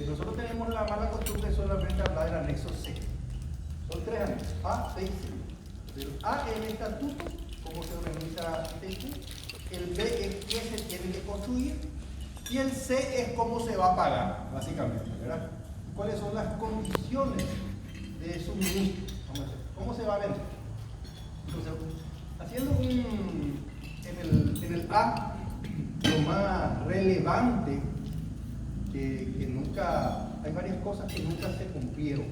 nosotros tenemos la mala costumbre de solamente hablar del anexo C. Son tres anexos, A, B y C. El A es el estatuto, cómo se organiza Itaipú. El B es qué se tiene que construir. Y el C es cómo se va a pagar, básicamente, ¿verdad? ¿Cuáles son las condiciones de suministro? ¿Cómo se va a vender? Entonces, haciendo en el A, lo más relevante que nunca, hay varias cosas que nunca se cumplieron.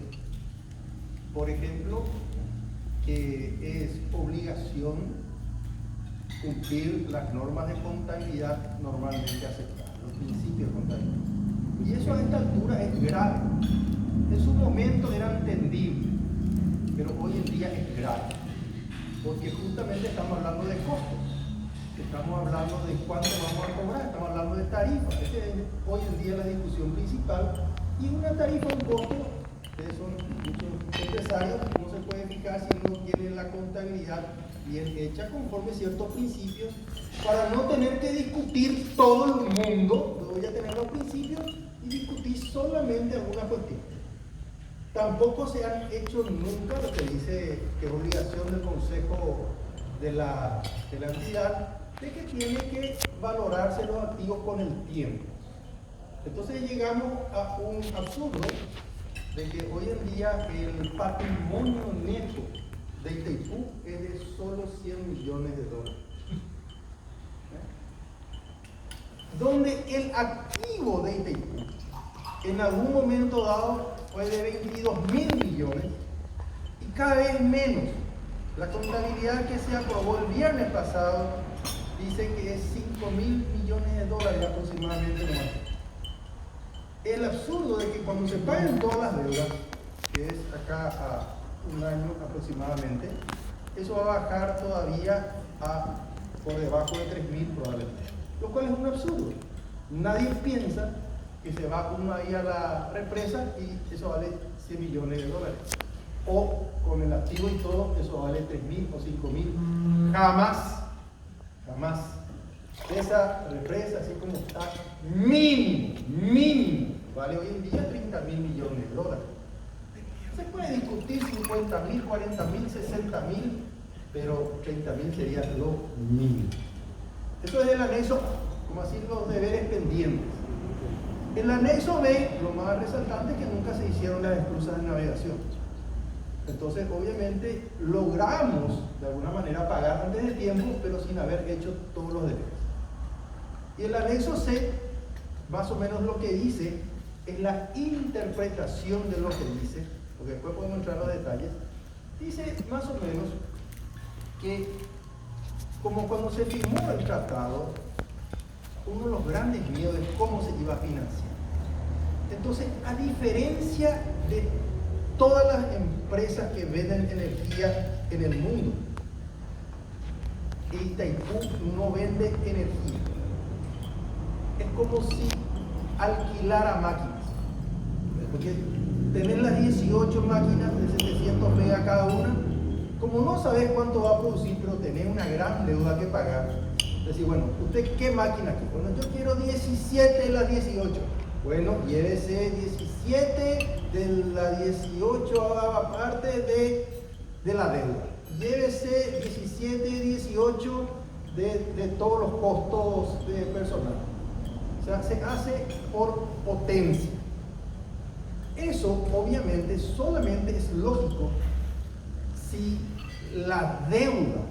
Por ejemplo, que es obligación cumplir las normas de contabilidad normalmente aceptadas, los principios de contabilidad. Y eso a esta altura es grave. En su momento era entendible, pero hoy en día es grave, porque justamente estamos hablando de costos, estamos hablando de cuánto vamos a cobrar, estamos hablando de tarifas. Esta es hoy en día la discusión principal, y una tarifa, un costo, ustedes son muchos empresarios, no se puede fijar si no tienen la contabilidad bien hecha conforme ciertos principios, para no tener que discutir todo el mundo. Voy a tener los principios y discutir solamente alguna cuestión. Tampoco se han hecho nunca lo que dice que es obligación del consejo de la entidad, de que tiene que valorarse los activos con el tiempo. Entonces llegamos a un absurdo de que hoy en día el patrimonio neto de Itaipú es de solo $100 millones. Donde el activo de Itaipú en algún momento dado fue de 22.000 millones y cada vez menos. La contabilidad que se aprobó el viernes pasado dice que es $5.000 millones aproximadamente nomás. El absurdo de que cuando se paguen todas las deudas, que es acá a un año aproximadamente, eso va a bajar todavía por debajo de 3.000 probablemente, lo cual es un absurdo. Nadie piensa que se va uno ahí a la represa y eso vale $100 millones, o con el activo y todo eso vale 3.000 o 5.000. Jamás esa represa, así como está, mínimo vale hoy en día $30.000 millones. Se puede discutir 50.000, 40.000, 60.000, pero 30.000 sería lo mínimo. Eso es el anexo, como así, los deberes pendientes. El anexo B, lo más resaltante es que nunca se hicieron las esclusas de navegación. Entonces, obviamente, logramos de alguna manera pagar antes de tiempo, pero sin haber hecho todos los deberes. Y el anexo C, más o menos lo que dice, es la interpretación de lo que dice, porque después podemos entrar a los detalles. Dice más o menos que, como cuando se firmó el tratado, uno de los grandes miedos es cómo se iba a financiar. Entonces, a diferencia de todas las empresas que venden energía en el mundo, Itaipú no vende energía. Es como si alquilara máquinas. Porque tener las 18 máquinas de 700 megas cada una, como no sabes cuánto va a producir, pero tenés una gran deuda que pagar, decir, bueno, ¿usted qué máquina quiere? Bueno, yo quiero 17 de las 18. Bueno, llévese 17 de la 18 aparte de la deuda. Llévese 17 y 18 de todos los costos de personal. O sea, se hace por potencia. Eso obviamente solamente es lógico si la deuda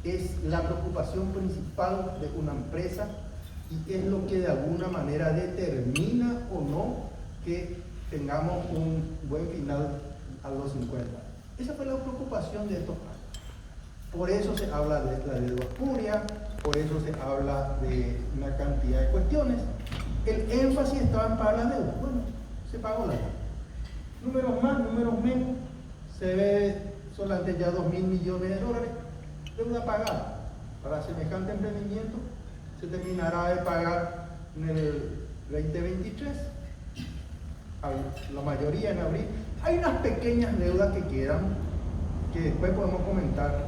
es la preocupación principal de una empresa y es lo que de alguna manera determina o no que tengamos un buen final a los 50. Esa fue la preocupación de estos años. Por eso se habla de la deuda espuria, por eso se habla de una cantidad de cuestiones. El énfasis estaba en pagar la deuda. Bueno, se pagó la deuda. Números más, números menos, se ve solamente ya $2.000 millones, deuda pagada. Para semejante emprendimiento se terminará de pagar en el 2023, la mayoría en abril. Hay unas pequeñas deudas que quedan, que después podemos comentar,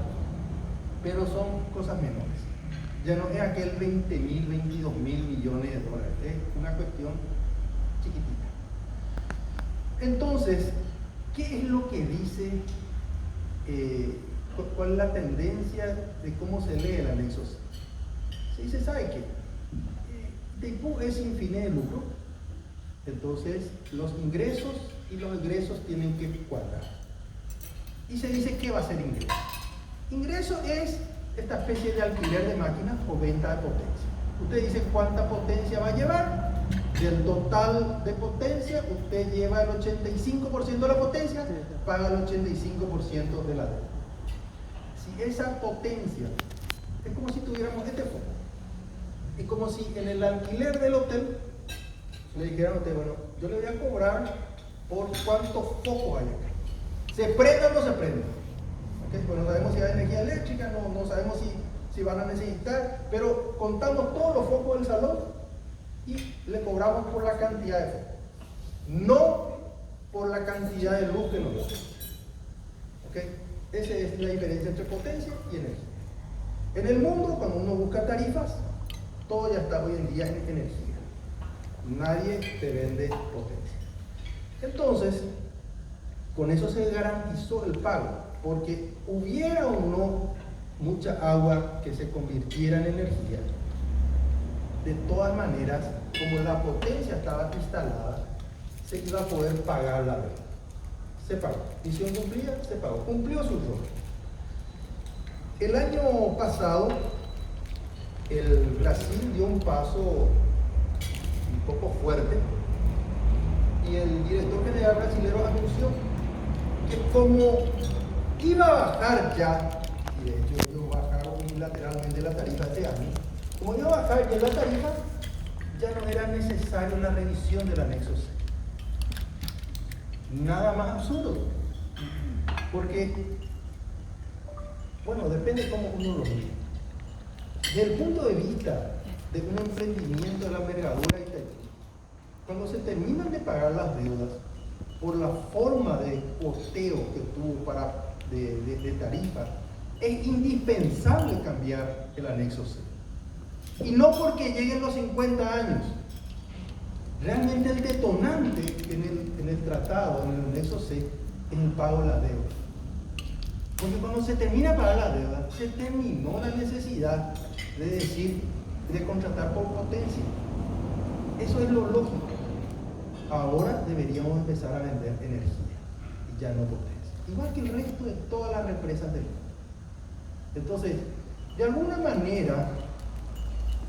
pero son cosas menores. Ya no es aquel 20.000, 22.000 millones, es una cuestión chiquitita. Entonces, ¿qué es lo que dice? ¿Cuál es la tendencia de cómo se lee el anexo C? Se dice, ¿sabe qué? Itaipú es sin fines de lucro, entonces los ingresos y los egresos tienen que cuadrar. Y se dice, ¿qué va a ser ingreso? Ingreso es esta especie de alquiler de máquinas o venta de potencia. Usted dice cuánta potencia va a llevar. Del total de potencia, usted lleva el 85% de la potencia, paga el 85% de la deuda. Si esa potencia, es como si tuviéramos este foco. Es como si en el alquiler del hotel le dijeran a usted, bueno, yo le voy a cobrar por cuántos focos hay acá. ¿Se prende o no se prende? ¿Okay? Pues no sabemos si hay energía eléctrica, no sabemos si van a necesitar, pero contamos todos los focos del salón y le cobramos por la cantidad de focos, no por la cantidad de luz que nos da. ¿Okay? Esa es la diferencia entre potencia y energía. En el mundo, cuando uno busca tarifas, todo ya está hoy en día en energía. Nadie te vende potencia. Entonces, con eso se garantizó el pago, porque hubiera o no mucha agua que se convirtiera en energía, de todas maneras, como la potencia estaba instalada, se iba a poder pagar la deuda. Se pagó. Misión cumplida, se pagó. Cumplió su rol. El año pasado, el Brasil dio un paso un poco fuerte y el director general brasilero anunció que como iba a bajar ya, y de hecho ellos bajaron unilateralmente la tarifa este año, como iba a bajar ya la tarifa, ya no era necesaria una revisión del anexo C. Nada más absurdo, porque, bueno, depende cómo uno lo mire. Desde el punto de vista de un emprendimiento de la envergadura de Itaipú, cuando se terminan de pagar las deudas, por la forma de costeo que tuvo de tarifa, es indispensable cambiar el anexo C. Y no porque lleguen los 50 años. Realmente el detonante en el tratado, en el anexo C, es el pago de la deuda. Porque cuando se termina de pagar la deuda, se terminó la necesidad de contratar por potencia. Eso es lo lógico. Ahora deberíamos empezar a vender energía y ya no potencia. Igual que el resto de todas las represas del mundo. Entonces, de alguna manera,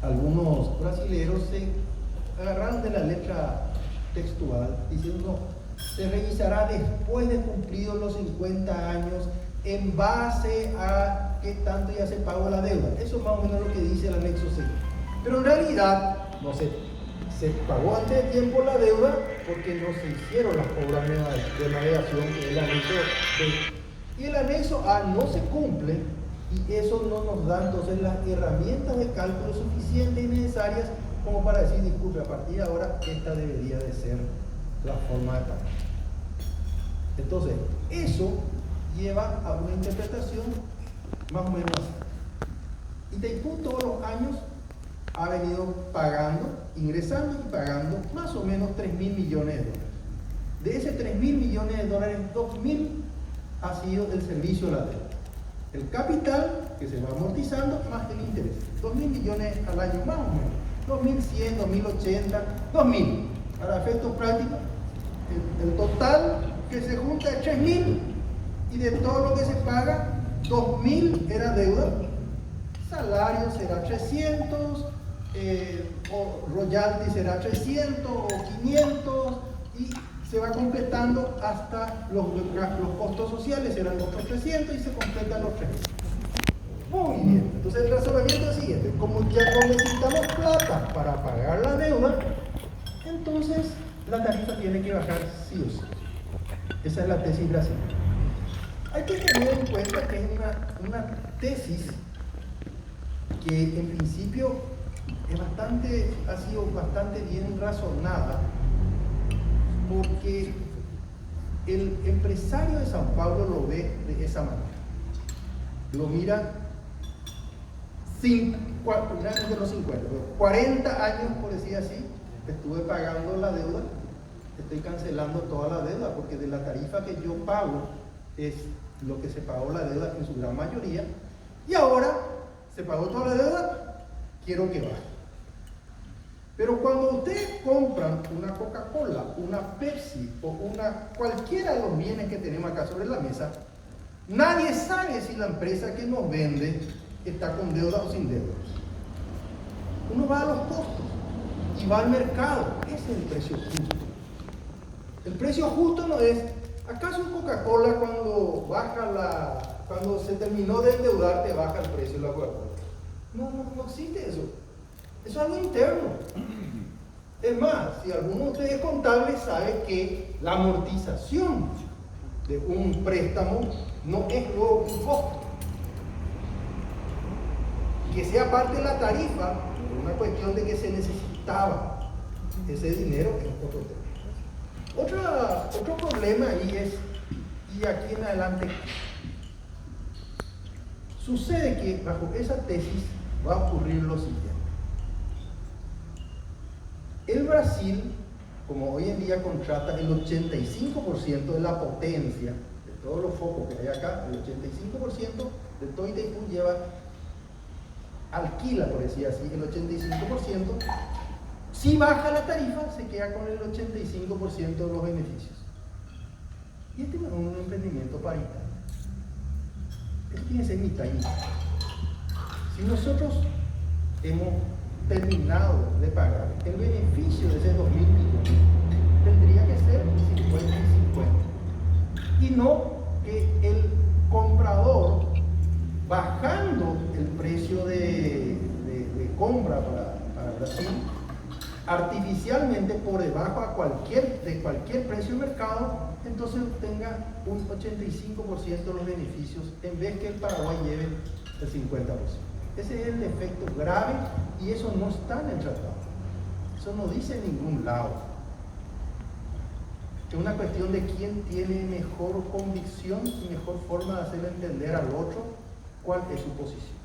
algunos brasileros se agarraron de la letra textual diciendo, se revisará después de cumplidos los 50 años en base a qué tanto ya se pagó la deuda. Eso es más o menos lo que dice el anexo C. Pero en realidad no se pagó antes de tiempo la deuda porque no se hicieron las obras de navegación que es el anexo B. Y el anexo A no se cumple y eso no nos da entonces las herramientas de cálculo suficientes y necesarias como para decir, disculpe, a partir de ahora esta debería de ser la forma de pago. Entonces, eso lleva a una interpretación más o menos así. Itaipú todos los años ha venido pagando, ingresando y pagando más o menos 3.000 millones de dólares. De ese 3.000 millones de dólares, 2.000 ha sido el servicio de la deuda. El capital que se va amortizando más el interés. 2.000 millones al año más o menos. 2.100, 2.080, 2.000. Para efectos prácticos, el total que se junta es 3.000 y de todo lo que se paga, 2.000 era deuda, salario será 300, o royalty será 300 o 500 y se va completando hasta los costos sociales, serán los 300 y se completan los 300. Muy bien, entonces el razonamiento es el siguiente: como ya no necesitamos plata para pagar la deuda, entonces la tarifa tiene que bajar sí o sí. Esa es la tesis brasileña. Hay que tener en cuenta que es una tesis que en principio ha sido bastante bien razonada, porque el empresario de São Paulo lo ve de esa manera. Lo mira de los 50, 40 años, por decir así, estuve pagando la deuda, estoy cancelando toda la deuda, porque de la tarifa que yo pago es lo que se pagó la deuda en su gran mayoría, y ahora se pagó toda la deuda, quiero que baje. Pero cuando ustedes compran una Coca-Cola, una Pepsi o cualquiera de los bienes que tenemos acá sobre la mesa, nadie sabe si la empresa que nos vende está con deuda o sin deuda. Uno va a los costos y va al mercado. Ese es el precio justo. El precio justo no es, ¿acaso en Coca-Cola cuando se terminó de endeudar te baja el precio de la Coca-Cola? No existe eso. Eso es algo interno. Es más, si alguno de ustedes es contable, sabe que la amortización de un préstamo no es luego un costo. Que sea parte de la tarifa, por una cuestión de que se necesitaba ese dinero, es otro tema. Otro problema ahí es, y aquí en adelante, sucede que bajo esa tesis va a ocurrir lo siguiente. El Brasil, como hoy en día contrata el 85% de la potencia de todos los focos que hay acá, el 85% de todo Itaipú alquila, por decir así, el 85%. Si baja la tarifa, se queda con el 85% de los beneficios. Y este no es un emprendimiento paritario. Esto tiene que ser mitad y mitad. Si nosotros hemos terminado de pagar el beneficio de ese 2.000 millones, tendría que ser 50 y 50. Y no que el comprador, bajando el precio de compra para Brasil, artificialmente por debajo de cualquier precio de mercado, entonces obtenga un 85% de los beneficios en vez que el Paraguay lleve el 50%. Ese es el efecto grave y eso no está en el tratado. Eso no dice en ningún lado. Es una cuestión de quién tiene mejor convicción y mejor forma de hacer entender al otro cuál es su posición.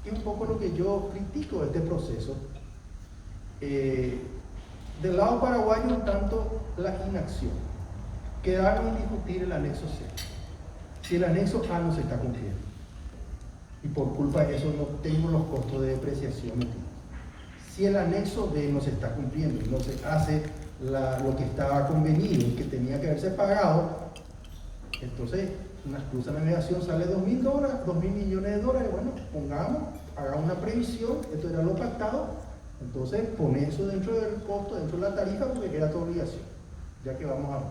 Y un poco lo que yo critico de este proceso. Del lado paraguayo, un tanto la inacción. Quedaron en discutir el anexo C. Si el anexo A no se está cumpliendo. Y por culpa de eso no tengo los costos de depreciación metidos. Si el anexo B no se está cumpliendo y no se hace lo que estaba convenido y que tenía que haberse pagado, entonces una excusa de navegación sale $2.000, $2.000 millones de dólares. Bueno, hagamos una previsión, esto era lo pactado, entonces pone eso dentro del costo, dentro de la tarifa, porque era tu obligación, ya que vamos a ver.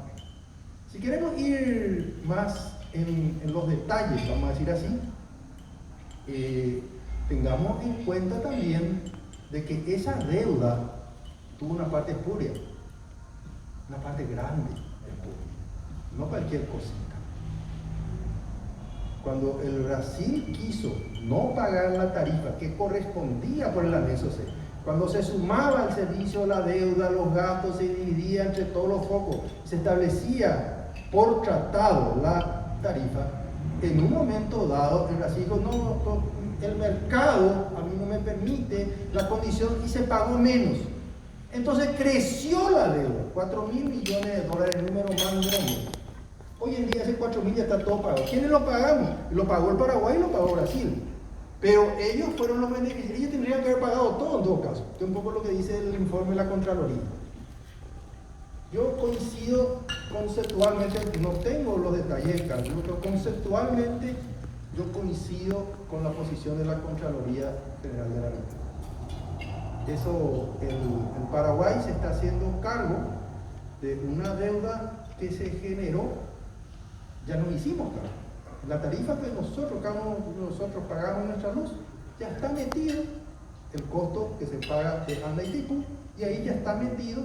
Si queremos ir más en los detalles, vamos a decir así, tengamos en cuenta también de que esa deuda tuvo una parte espuria, una parte grande espuria, no cualquier cosita. Cuando el Brasil quiso no pagar la tarifa que correspondía por el anexo C, cuando se sumaba el servicio, la deuda, los gastos, se dividía entre todos los focos, se establecía por tratado la tarifa, en un momento dado el Brasil dijo, no, el mercado a mí no me permite la condición y se pagó menos. Entonces creció la deuda, $4.000 millones de dólares, el número más grande. Hoy en día ese 4.000 ya está todo pagado. ¿Quiénes lo pagamos? Lo pagó el Paraguay y lo pagó Brasil. Pero ellos fueron los beneficiarios, ellos tendrían que haber pagado todo en todo caso. Que es un poco lo que dice el informe de la Contraloría. Yo coincido conceptualmente, no tengo los detalles del cálculo, pero conceptualmente yo coincido con la posición de la Contraloría General de la República. Eso, el Paraguay se está haciendo cargo de una deuda que se generó, ya no hicimos cargo. La tarifa que nosotros pagamos nuestra luz, ya está metido el costo que se paga de ANDA y Itaipú, y ahí ya está metido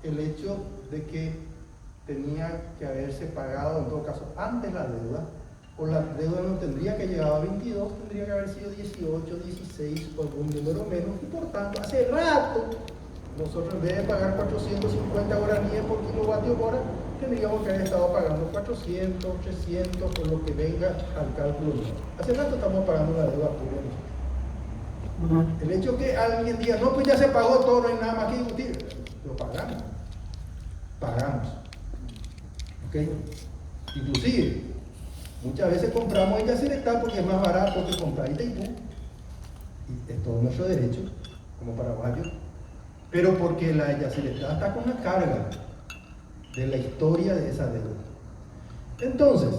el hecho de que tenía que haberse pagado, en todo caso, antes la deuda, o la deuda no tendría que llegar a 22, tendría que haber sido 18, 16 o algún número menos, y por tanto, hace rato, nosotros en vez de pagar 450 guaraníes por kilovatio hora, tendríamos que haber estado pagando 400, 300, por lo que venga al cálculo. Hace rato estamos pagando la deuda pública. El hecho que alguien diga, no, pues ya se pagó todo, no hay nada más que discutir, lo pagamos. pagamos. ¿Ok? Inclusive, muchas veces compramos en Yacyretá porque es más barato que comprar en Itaipú. Y es todo nuestro derecho, como paraguayos. Pero porque la Yacyretá está con la carga de la historia de esa deuda. Entonces,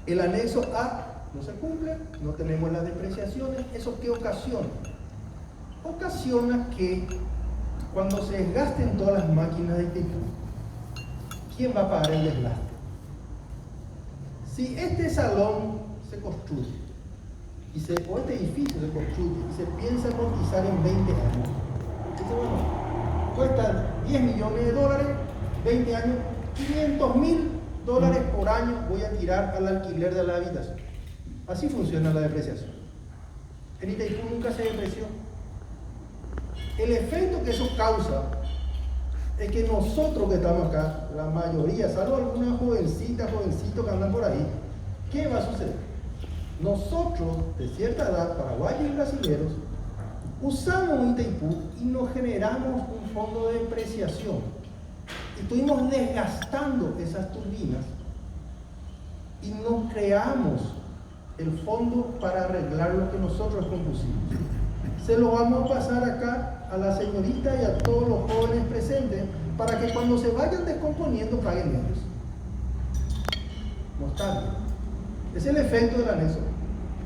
el anexo A no se cumple, no tenemos las depreciaciones. ¿Eso qué ocasiona? Ocasiona que cuando se desgasten todas las máquinas de Itaipú, ¿quién va a pagar el desgaste? Si este salón se construye, o este edificio se construye, y se piensa amortizar en 20 años, dice, bueno, cuesta 10 millones de dólares, 20 años, $500.000 por año voy a tirar al alquiler de la habitación. Así funciona la depreciación. En Itaipú nunca se depreció. El efecto que eso causa es que nosotros que estamos acá, la mayoría, salvo algunas jovencitas, jovencitos que andan por ahí, ¿qué va a suceder? Nosotros, de cierta edad, paraguayos y brasileños, usamos Itaipú y nos generamos un fondo de depreciación. Estuvimos desgastando esas turbinas y nos creamos el fondo para arreglar lo que nosotros compusimos. Se lo vamos a pasar acá a la señorita y a todos los jóvenes presentes para que cuando se vayan descomponiendo paguen ellos. No está bien. Es el efecto del anexo B.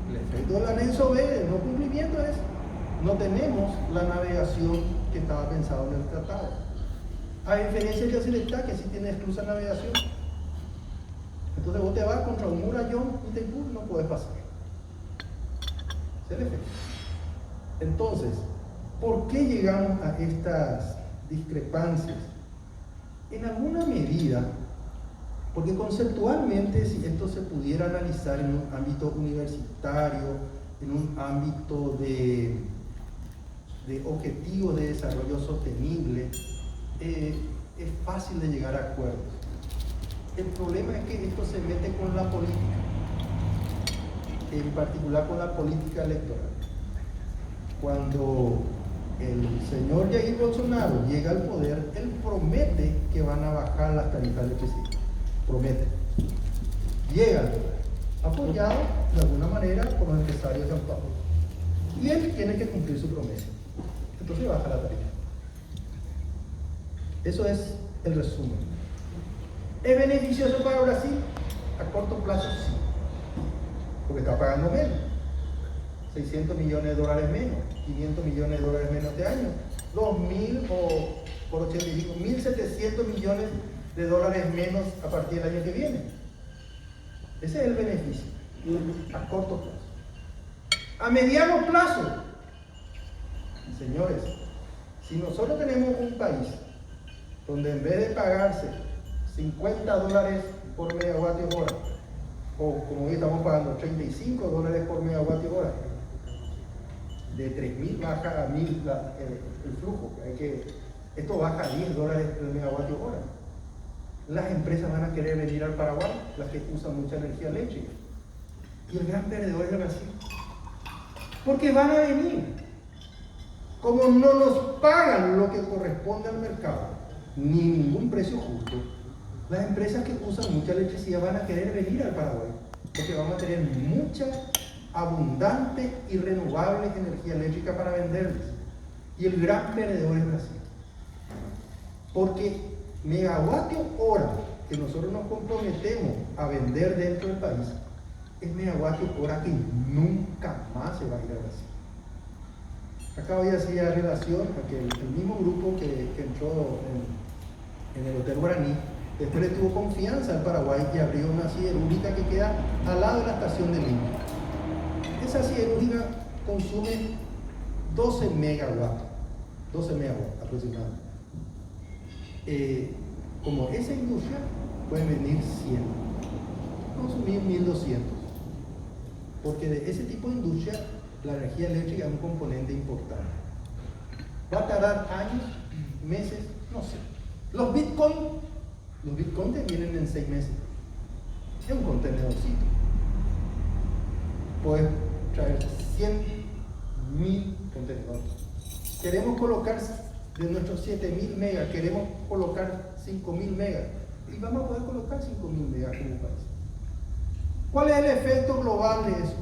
El efecto del anexo B, del no cumplimiento, es no tenemos la navegación que estaba pensado en el tratado. A diferencia de Yacyretá, que sí tiene exclusa navegación. Entonces vos te vas contra un murallón y Itaipú no puedes pasar. Es el efecto. Entonces, ¿por qué llegamos a estas discrepancias? En alguna medida, porque conceptualmente, si esto se pudiera analizar en un ámbito universitario, en un ámbito de objetivos de desarrollo sostenible, es fácil de llegar a acuerdos. El problema es que esto se mete con la política, en particular con la política electoral. Cuando el señor Jair Bolsonaro llega al poder, él promete que van a bajar las tarifas de electricidad. Promete. Llega al poder, apoyado de alguna manera por los empresarios de San Pablo. Y él tiene que cumplir su promesa. Entonces baja la tarifa. Eso es el resumen. ¿Es beneficioso para Brasil? A corto plazo sí, porque está pagando menos. 600 millones de dólares menos, 500 millones de dólares menos de año, 2.000 o por 85, 1.700 millones de dólares menos a partir del año que viene. Ese es el beneficio, a corto plazo. A mediano plazo, señores, si nosotros tenemos un país donde en vez de pagarse $50 por megavatio hora, o como hoy estamos pagando $35 por megavatio hora, de 3.000 baja a 1.000 el flujo, esto baja a $10 el megavatio hora. Las empresas van a querer venir al Paraguay, las que usan mucha energía eléctrica, y el gran perdedor es el Brasil, porque van a venir. Como no nos pagan lo que corresponde al mercado, ni ningún precio justo, las empresas que usan mucha electricidad van a querer venir al Paraguay, porque vamos a tener mucha abundante y renovable energía eléctrica para venderles. Y el gran perdedor es Brasil. Porque megavatio hora que nosotros nos comprometemos a vender dentro del país es megavatio hora que nunca más se va a ir a Brasil. Acá hoy hacía relación a que el mismo grupo que entró en el Hotel Guaraní, después le tuvo confianza al Paraguay y abrió una siderúrgica que queda al lado de la estación de Lima. Esa siderúrgica consume 12 megawatts aproximadamente. Como esa industria pueden venir 100, consumir 1.200, porque de ese tipo de industria la energía eléctrica es un componente importante. ¿Va a tardar años, meses? No sé. Los bitcoins te vienen en 6 meses. Es un contenedorcito. Puedes traer 100.000 contenedores. Queremos colocar de nuestros 7000 megas queremos colocar 5000 megas, y vamos a poder colocar 5000 megas como país. ¿Cuál es el efecto global de eso?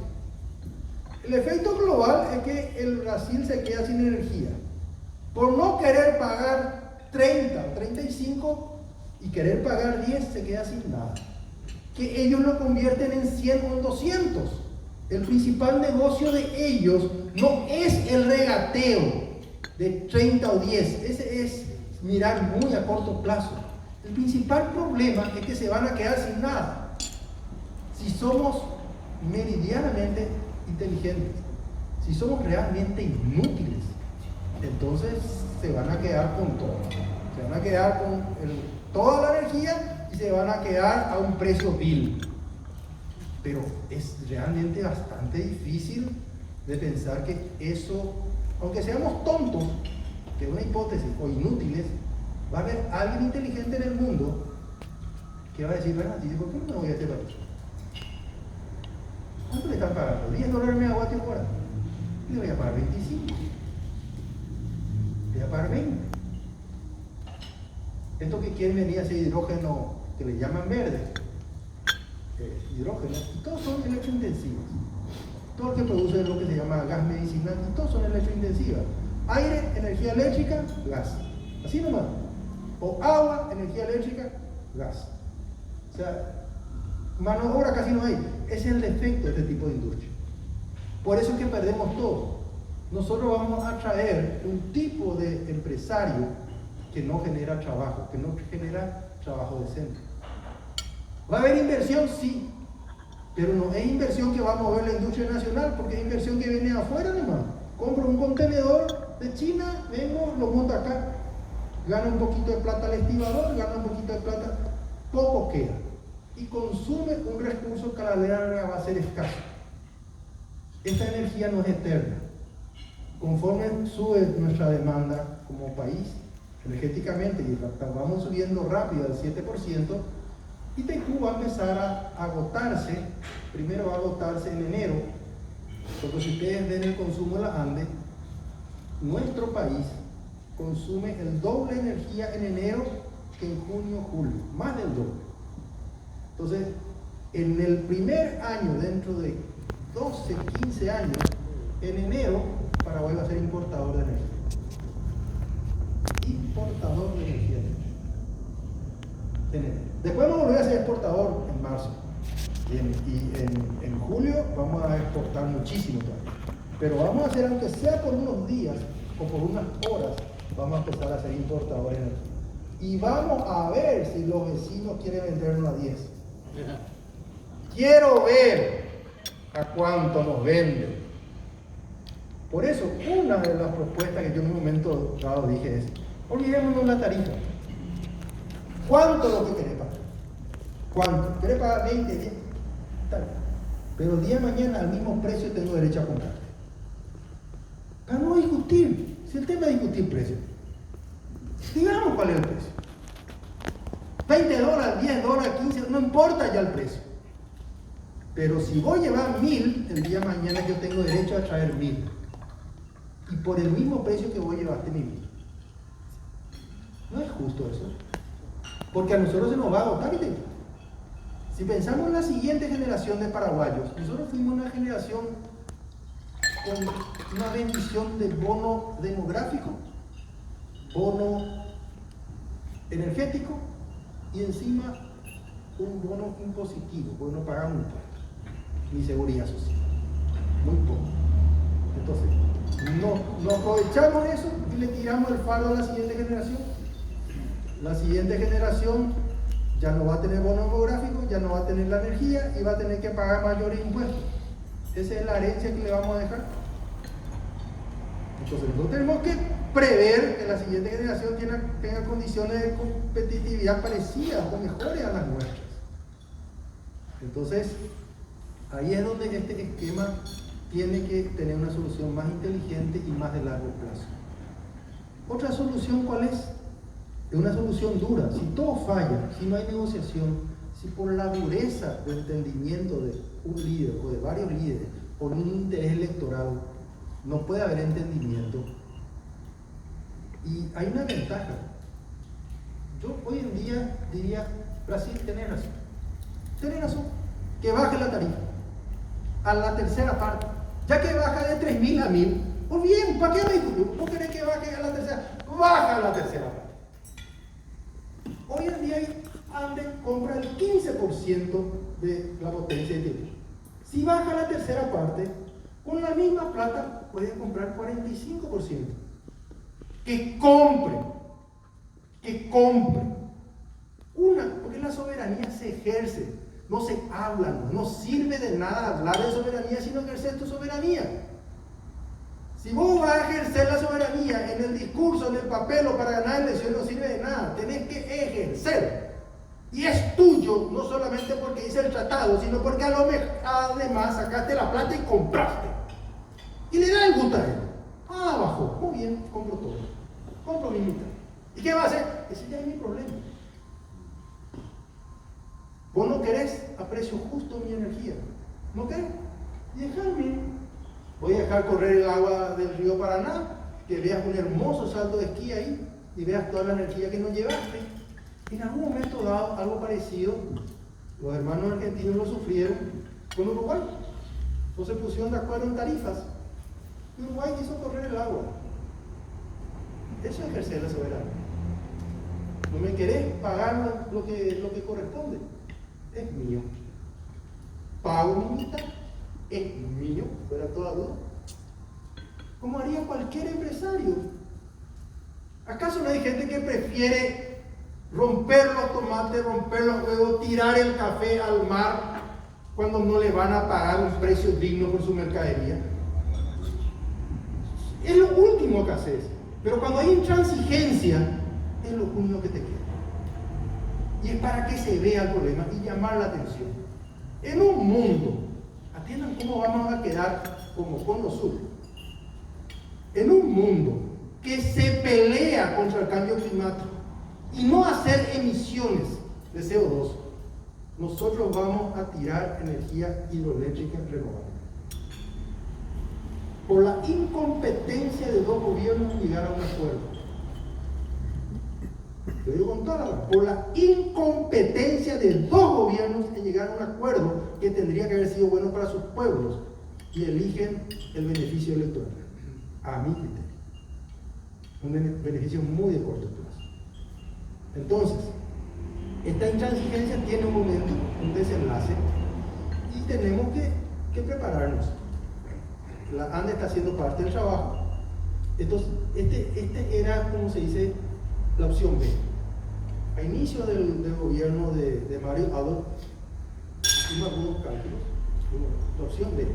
El efecto global es que el Brasil se queda sin energía. Por no querer pagar 30 o 35 y querer pagar 10, se queda sin nada. Que ellos lo convierten en 100 o en 200. El principal negocio de ellos no es el regateo de 30 o 10. Ese es mirar muy a corto plazo. El principal problema es que se van a quedar sin nada. Si somos meridianamente inteligentes, si somos realmente inútiles, entonces se van a quedar con todo. Se van a quedar con toda la energía y se van a quedar a un precio vil. Pero es realmente bastante difícil de pensar que eso, aunque seamos tontos, que es una hipótesis, o inútiles, va a haber alguien inteligente en el mundo que va a decir, bueno, ¿por qué no me voy a este país? ¿Cuánto le están pagando? $10 megavatio hora. Y le voy a pagar 25. Le voy a pagar 20. Esto que quieren venir a ese hidrógeno que le llaman verde, hidrógeno, y todos son electrointensivos. Todo lo que produce es lo que se llama gas medicinal, y todos son electrointensivas. Aire, energía eléctrica, gas. Así nomás. O agua, energía eléctrica, gas. O sea, mano de obra casi no hay. Ese es el defecto de este tipo de industria. Por eso es que perdemos todo. Nosotros vamos a traer un tipo de empresario que no genera trabajo, que no genera trabajo decente. ¿Va a haber inversión? Sí. Pero no es inversión que va a mover la industria nacional, porque es inversión que viene afuera nomás. Compro un contenedor de China, vengo, lo monto acá. Gana un poquito de plata al estibador, gana un poquito de plata, poco queda. Y consume un recurso que a la larga va a ser escaso. Esta energía no es eterna. Conforme sube nuestra demanda como país, energéticamente, y vamos subiendo rápido al 7%, Itaipú va a empezar a agotarse. Primero va a agotarse en enero, porque si ustedes ven el consumo de la ANDE, nuestro país consume el doble de energía en enero que en junio o julio, más del doble. Entonces, en el primer año, dentro de 12, 15 años, en enero, Paraguay va a ser importador de energía. Importador de energía en enero. Después vamos a volver a ser exportador en marzo. Y en julio vamos a exportar muchísimo todavía. Pero vamos a hacer, aunque sea por unos días o por unas horas, vamos a empezar a ser importadores de energía. Y vamos a ver si los vecinos quieren vendernos a 10. Quiero ver a cuánto nos venden. Por eso, una de las propuestas que yo en un momento dado dije es, olvidémonos la tarifa. ¿Cuánto es lo que querés pagar? ¿Cuánto? ¿Querés pagar 20, 10? Tal. Pero el día de mañana al mismo precio tengo derecho a comprarte. Para no discutir. Si el tema es discutir precio, digamos cuál es el precio. $20, $10, 15, no importa ya el precio. Pero si voy a llevar 1000, el día de mañana yo tengo derecho a traer 1000. Y por el mismo precio que vos llevaste 1000. No es justo eso. Porque a nosotros se nos va a agotar. Si pensamos en la siguiente generación de paraguayos, nosotros fuimos una generación con una bendición de bono demográfico, bono energético y encima un bono impositivo, porque no pagamos impuestos ni seguridad social, muy poco. Entonces, no aprovechamos eso y le tiramos el fardo a la siguiente generación. La siguiente generación ya no va a tener bono demográfico, ya no va a tener la energía y va a tener que pagar mayores impuestos. Esa es la herencia que le vamos a dejar. Entonces nosotros tenemos que prever que la siguiente generación tenga condiciones de competitividad parecidas o mejores a las nuestras. Entonces, ahí es donde este esquema tiene que tener una solución más inteligente y más de largo plazo. ¿Otra solución cuál es? Es una solución dura. Si todo falla, si no hay negociación, si por la dureza del entendimiento de un líder o de varios líderes, por un interés electoral, no puede haber entendimiento, Y hay una ventaja. Yo hoy en día diría, Brasil, tenés razón, que baje la tarifa a la tercera parte, ya que baja de 3.000 a 1.000, pues bien, ¿para qué me discutimos? ¿Vos querés que baje a la tercera? Baja a la tercera parte. Hoy en día Ande compra el 15% de la potencia de título. Si baja la tercera parte, con la misma plata puede comprar 45%. Que compre. Porque la soberanía se ejerce, no se habla, no sirve de nada hablar de soberanía sino ejercer tu soberanía. Si vos vas a ejercer la soberanía en el discurso, en el papel o para ganar elecciones, no sirve de nada, tenés que ejercer. Y es tuyo, no solamente porque dice el tratado, sino porque a lo mejor además sacaste la plata y compraste. Y le da el gusto a él. Bajó, muy bien, compro todo. Compro mi mitad. ¿Y qué va a hacer? Ese ya es mi problema. Vos no querés a precio justo mi energía. ¿No querés? Dejadme. Voy a dejar correr el agua del río Paraná, que veas un hermoso salto de esquí ahí y veas toda la energía que nos llevaste. En algún momento dado, algo parecido, los hermanos argentinos lo sufrieron con Uruguay. No se pusieron de acuerdo en tarifas. Y Uruguay quiso correr el agua. Eso es ejercer la soberanía. No me querés pagar lo que corresponde. Es mío. Pago mi mitad. Es mío, fuera toda duda. Como haría cualquier empresario. ¿Acaso no hay gente que prefiere romper los tomates, romper los huevos, tirar el café al mar cuando no le van a pagar un precio digno por su mercadería? Es lo último que haces. Pero cuando hay intransigencia, es lo único que te queda. Y es para que se vea el problema y llamar la atención. En un mundo, atiendan cómo vamos a quedar como Cono Sur. En un mundo que se pelea contra el cambio climático y no hacer emisiones de CO2, nosotros vamos a tirar energía hidroeléctrica renovable. Por la incompetencia de dos gobiernos en llegar a un acuerdo. Lo digo con toda la verdad. Por la incompetencia de dos gobiernos en llegar a un acuerdo que tendría que haber sido bueno para sus pueblos y eligen el beneficio electoral. A mi criterio. Un beneficio muy de corto plazo. Entonces, esta intransigencia tiene un momento, un desenlace, y tenemos que prepararnos. La ANDE está haciendo parte del trabajo. Entonces, este era, como se dice, la opción B. A inicio del gobierno de Mario Abdo, hicimos algunos cálculos. La opción B.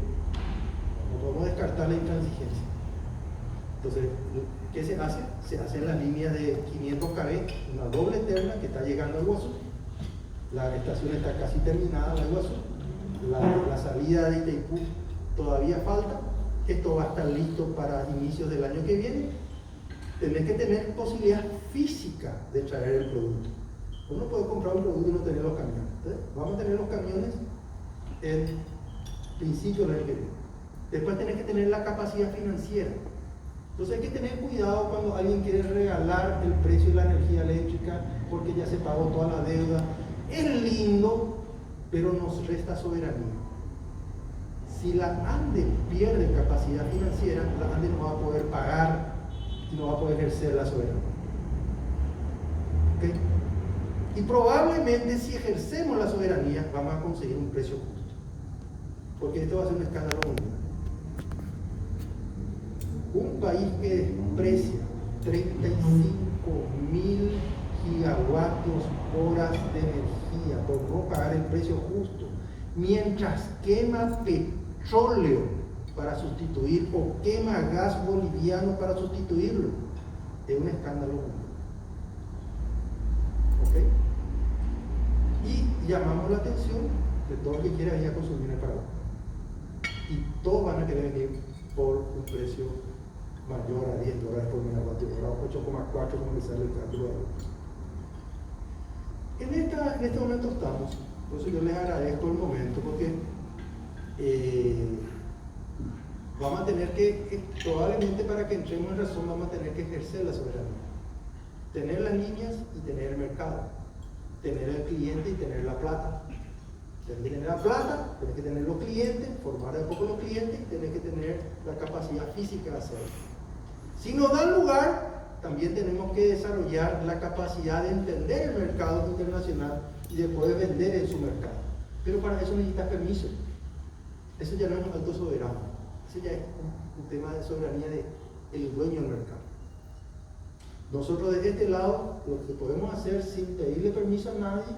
No podemos descartar la intransigencia. Entonces, ¿qué se hace? Se hace en la línea de 500 kV, una doble eterna que está llegando al Iguazú. La estación está casi terminada, la Iguazú. La salida de Itaipú todavía falta. Esto va a estar listo para inicios del año que viene. Tenés que tener posibilidad física de traer el producto. Uno puede comprar un producto y no tener los camiones. Entonces, vamos a tener los camiones en principio del año que viene. Después tenés que tener la capacidad financiera. Entonces hay que tener cuidado cuando alguien quiere regalar el precio de la energía eléctrica porque ya se pagó toda la deuda. Es lindo, pero nos resta soberanía. Si la ANDE pierde capacidad financiera, la ANDE no va a poder pagar y no va a poder ejercer la soberanía. ¿Okay? Y probablemente si ejercemos la soberanía vamos a conseguir un precio justo. Porque esto va a ser un escándalo mundial. Un país que desprecia 35.000 gigavatios horas de energía por no pagar el precio justo, mientras quema petróleo para sustituir o quema gas boliviano para sustituirlo, es un escándalo mundial. ¿Ok? Y llamamos la atención de todo el que quiera venir a consumir en el Paraguay. Y todos van a querer venir por un precio mayor a $10 por megavatio hora, 8,4 como que sale el cálculo de en este momento estamos. Por eso yo les agradezco el momento, porque vamos a tener que, probablemente para que entremos en razón, vamos a tener que ejercer la soberanía. Tener las líneas y tener el mercado. Tener el cliente y tener la plata. Tener que tener la plata, tener que tener los clientes, formar de poco los clientes y tener que tener la capacidad física de hacerlo. Si nos dan lugar, también tenemos que desarrollar la capacidad de entender el mercado internacional y de poder vender en su mercado. Pero para eso necesita permiso. Eso ya no es un acto soberano. Eso ya es un tema de soberanía del dueño del mercado. Nosotros de este lado, lo que podemos hacer sin pedirle permiso a nadie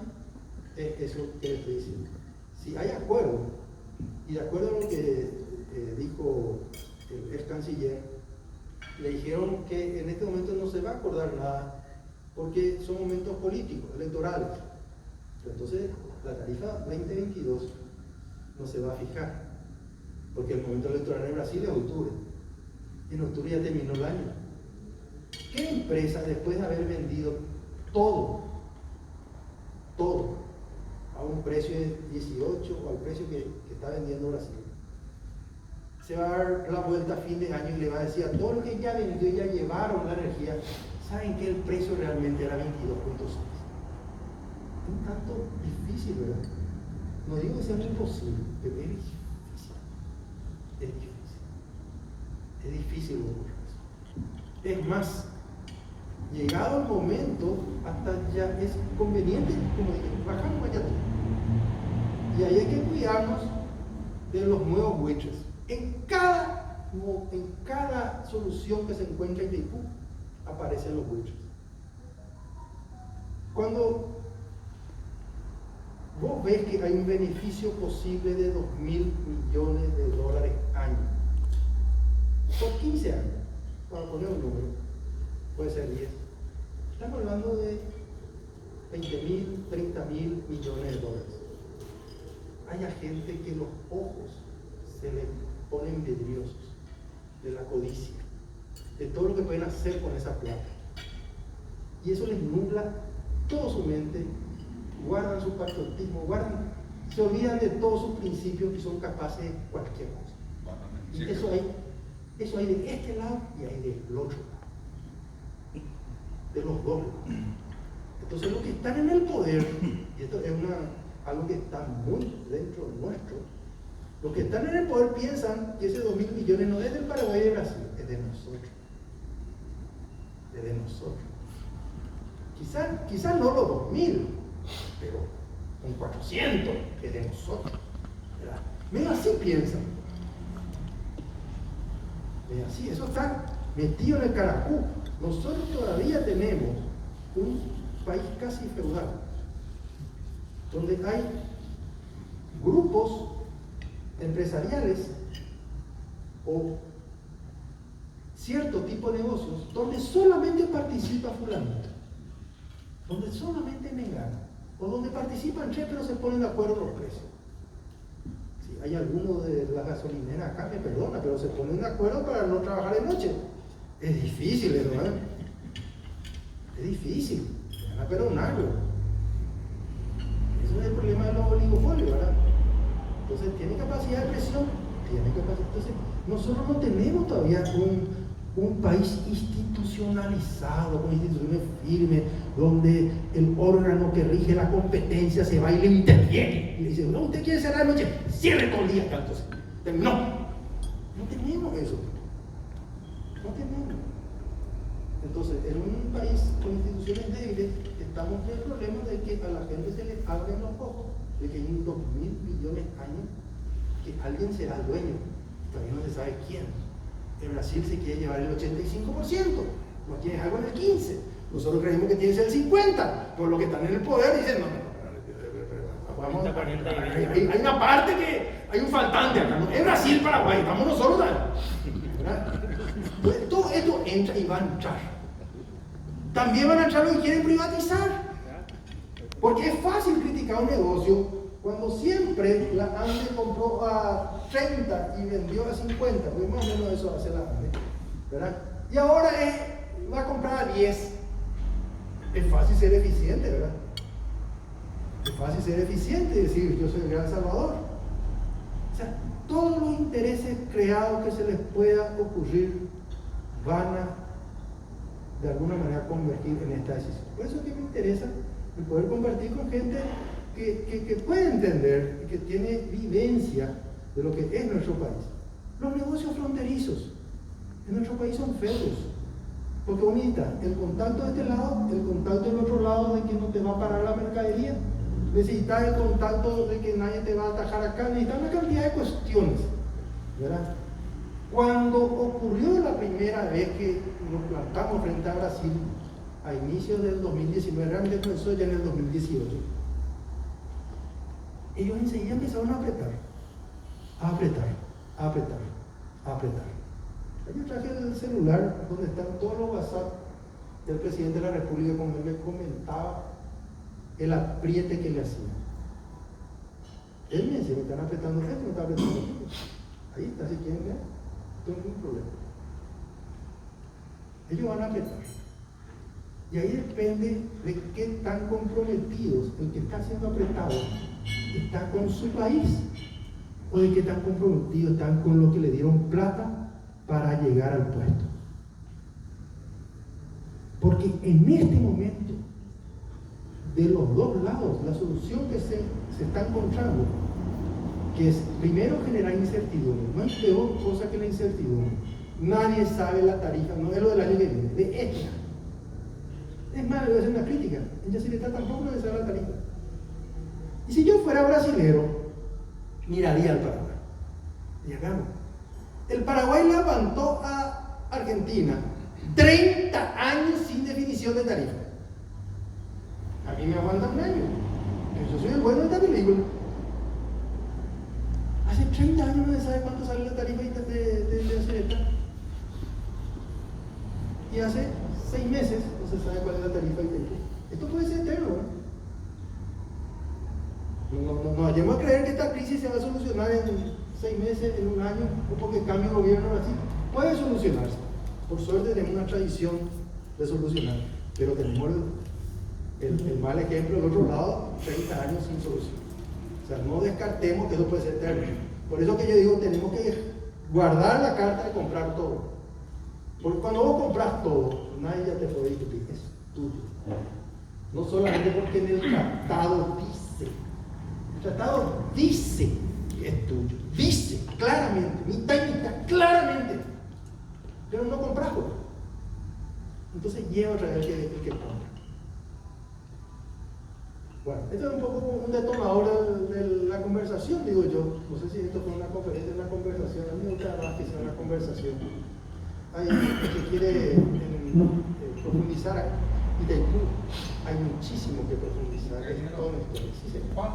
es eso que le estoy diciendo. Si hay acuerdo, y de acuerdo a lo que dijo el ex canciller, le dijeron que en este momento no se va a acordar nada porque son momentos políticos, electorales. Entonces, la tarifa 2022 no se va a fijar, porque el momento electoral en Brasil es octubre. Y en octubre ya terminó el año. ¿Qué empresa, después de haber vendido todo, a un precio de 18 o al precio que está vendiendo Brasil, se va a dar la vuelta a fin de año y le va a decir a todo lo que ya vendió y ya llevaron la energía, saben que el precio realmente era 22.6? Es un tanto difícil, ¿verdad? No digo que sea muy imposible, pero es difícil. Es difícil ocurrir eso. Es más, llegado el momento, hasta ya es conveniente, como dije, bajamos allá todo. Y ahí hay que cuidarnos de los nuevos buitres. En cada solución que se encuentra en Itaipú, aparecen los buitres. Cuando vos ves que hay un beneficio posible de $2.000 millones año, por 15 años, para poner un número, puede ser 10, estamos hablando de 20.000, 30.000 millones de dólares. Hay gente que los ojos se le ponen vidriosos de la codicia, de todo lo que pueden hacer con esa plata. Y eso les nubla toda su mente, guardan su patriotismo, se olvidan de todos sus principios y son capaces de cualquier cosa. Y eso hay de este lado y hay del otro lado. De los dos. Entonces los que están en el poder, y esto es algo que está muy dentro de nuestro, los que están en el poder piensan que ese 2.000 millones no es del Paraguay y de Brasil, es de nosotros. Es de nosotros. Quizás no los 2.000, pero con 400 es de nosotros. ¿Verdad? Medio así piensan. Medio así, eso está metido en el caracú. Nosotros todavía tenemos un país casi feudal, donde hay grupos empresariales o cierto tipo de negocios donde solamente participa fulanito, donde solamente Mengano, o donde participan tres pero se ponen de acuerdo los precios. Si hay alguno de las gasolineras acá, me perdona, pero se ponen de acuerdo para no trabajar de noche. Es difícil, ¿verdad? Es difícil, me van a perdonarlo. Ese es el problema de los oligopolios, ¿verdad? Entonces, ¿tiene capacidad de presión? Tiene capacidad. Entonces, nosotros no tenemos todavía un país institucionalizado, con instituciones firmes, donde el órgano que rige la competencia se va y le interviene. Y le dice, no, usted quiere cerrar la noche, cierre todo el día. Entonces, no tenemos eso. No tenemos. Entonces, en un país con instituciones débiles, estamos en el problema de que a la gente se le abren los ojos de que en 2.000 millones de años que alguien será el dueño, todavía no se sabe quién. En Brasil se quiere llevar el 85%, no tiene algo en el 15%, nosotros creemos que tiene que ser el 50%, por lo que están en el poder dicen, hay una parte que hay un faltante acá, ¿no? Es Brasil, Paraguay, estamos nosotros, ¿verdad? Pues todo esto entra y va a entrar. También van a entrar los que quieren privatizar. Porque es fácil criticar un negocio cuando siempre la ANDE compró a 30 y vendió a 50, porque más o menos eso hace la ANDE, ¿verdad? Y ahora va a comprar a 10. Es fácil ser eficiente, ¿verdad? Es fácil ser eficiente y decir, yo soy el gran salvador. sea, todos los intereses creados que se les pueda ocurrir van a, de alguna manera, convertir en esta decisión. Por eso es que me interesa el poder compartir con gente que puede entender y que tiene vivencia de lo que es nuestro país. Los negocios fronterizos en nuestro país son feos, porque bonita, el contacto de este lado, el contacto del otro lado de que no te va a parar la mercadería, necesitas el contacto de que nadie te va a atajar acá, necesitas una cantidad de cuestiones, ¿verdad? Cuando ocurrió la primera vez que nos plantamos frente a Brasil, a inicios del 2019, realmente comenzó ya en el 2018, ellos enseguida empezaron a apretar. Yo traje el celular donde están todos los WhatsApp del presidente de la República, como él me comentaba el apriete que le hacía. Él me decía, me están apretando esto, me están apretando esto. Ahí está, si quieren ver, no hay ningún problema. Ellos van a apretar. Y ahí depende de qué tan comprometidos el que está siendo apretado está con su país, o de qué tan comprometidos están con lo que le dieron plata para llegar al puesto. Porque en este momento, de los dos lados, la solución que se está encontrando, que es primero generar incertidumbre. No hay peor cosa que la incertidumbre. Nadie sabe la tarifa, no es lo del año que viene, de este año. Es más, le voy a hacer una crítica. En Yacyretá tampoco nadie sabe la tarifa. Y si yo fuera brasilero, miraría al Paraguay. Y hagamos. El Paraguay levantó a Argentina 30 años sin definición de tarifa. A mí me aguanta un año. Yo soy el bueno de esta película. Hace 30 años no se sabe cuánto sale la tarifa de Yacyretá. Y hace 6 meses no se sabe cuál es la tarifa de esto puede ser eterno, ¿no? No vayamos a creer que esta crisis se va a solucionar en 6 meses, en un año, o porque cambie el gobierno así. Puede solucionarse. Por suerte tenemos una tradición de solucionar, pero tenemos el mal ejemplo del otro lado, 30 años sin solución. O sea, no descartemos que eso puede ser eterno. Por eso que yo digo, tenemos que guardar la carta de comprar todo. Porque cuando vos compras todo, nadie ya te puede discutir, es tuyo. No solamente porque en el tratado dice que es tuyo, dice claramente, mitad y mitad, claramente, pero no compras. Entonces lleva otra vez el que compra. Bueno, esto es un poco un detonador de la conversación, digo yo. No sé si esto fue una conferencia, una conversación. A mí me gusta más que sea una conversación. Hay gente que quiere profundizar Itaipú. Hay muchísimo que profundizar. Es toda una historia. ¿Sí?